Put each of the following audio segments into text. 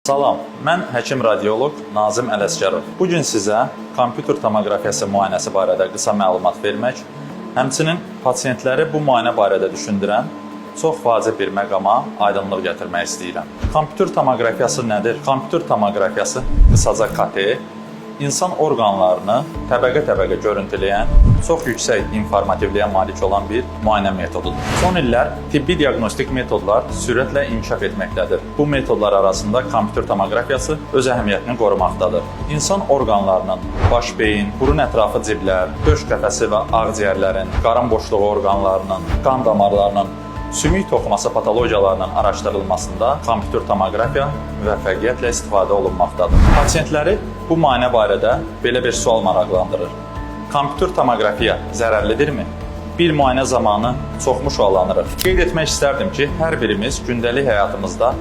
Salam, mən həkim radioloq Nazim Ələsgərov. Bugün sizə kompüter tomoqrafiyası müayinəsi barədə qısa məlumat vermək, həmçinin pasiyentləri bu müayinə barədə düşündürən çox vacib bir məqama aydınlıq gətirmək istəyirəm. Kompüter tomoqrafiyası nədir? Kompüter tomoqrafiyası, qısaca KT, insan orqanlarını təbəqə-təbəqə görüntüləyən, çox yüksək informativliyə malik olan bir müayinə metodudur. Son illər tibbi diaqnostik metodlar sürətlə inkişaf etməkdədir. Bu metodlar arasında kompüter tomoqrafiyası öz əhəmiyyətini qorumaqdadır. İnsan orqanlarının, baş beyin, burun ətrafı ciblər, döş qəfəsi və ağciyərlərin, qarın boşluğu orqanlarının, qan damarlarının, sümük toxuması patologiyalarının araşdırılmasında kompüter tomoqrafiya müvəffəqiyyətlə istifadə olunmaqdadır. Pasiyentləri bu müayinə barədə belə bir sual maraqlandırır. Kompüter tomoqrafiya zərərlidirmi? Bir müayinə zamanı çoxmu şüalanırıq. Qeyd etmək istərdim ki, hər birimiz gündəlik həyatımızda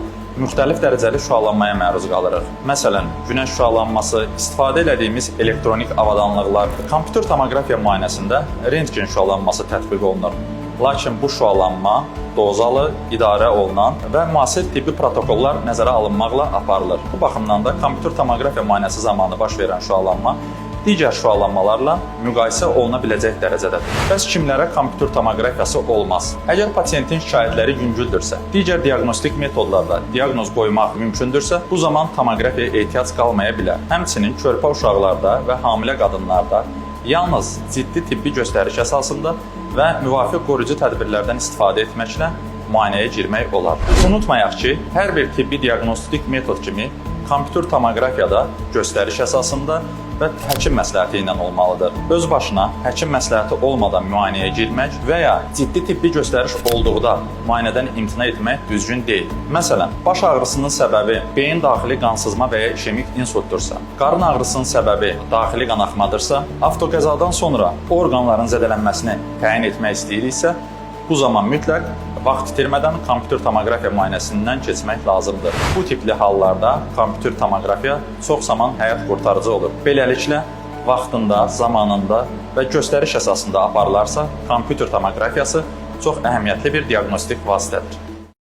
müxtəlif dərəcəli şüalanmaya məruz qalırıq. Məsələn, günəş şüalanması, istifadə etdiyimiz elektronik avadanlıqlar. Kompüter tomoqrafiya müayinəsində rentgen şüalanması tətbiq olunur. Lakin bu şüalanma dozalı, idarə olunan və müasir tibbi protokollar nəzərə alınmaqla aparılır. Bu baxımdan da kompüter tomoqrafiya müayinəsi zamanı baş verən şüalanma digər şüalanmalarla müqayisə oluna biləcək dərəcədədir. Bəs kimlərə kompüter tomoqrafiyası olmaz? Əgər pasiyentin şikayətləri yüngüldürsə, digər diaqnostik metodlarla diaqnoz qoymaq mümkündürsə, bu zaman tomoqrafiyaya ehtiyac qalmaya bilər. Həmçinin körpə uşaqlarda və hamilə qadınlarda yalnız ciddi tibbi göstəriş əsasında və müvafiq qoruyucu tədbirlərdən istifadə etməklə müayinəyə girmək olar. Unutmayaq ki, hər bir tibbi diaqnostik metod kimi kompüter tomoqrafiyada göstəriş əsasında və həkim məsləhəti ilə olmalıdır. Öz başına həkim məsləhəti olmadan müayinəyə girmək və ya ciddi tibbi göstəriş olduqda müayinədən imtina etmək düzgün deyil. Məsələn, baş ağrısının səbəbi beyin daxili qansızma və ya işemik insultdursa, qarın ağrısının səbəbi daxili qanaxmadırsa, avtoqəzadan sonra orqanların zədələnməsini təyin etmək istəyiriksə, bu zaman mütləq vaxt itirmədən kompüter tomoqrafiya müayinəsindən keçmək lazımdır. Bu tipli hallarda kompüter tomoqrafiya çox zaman həyat qurtarıcı olur. Beləliklə, vaxtında, zamanında və göstəriş əsasında aparılarsa, kompüter tomoqrafiyası çox əhəmiyyətli bir diaqnostik vasitədir.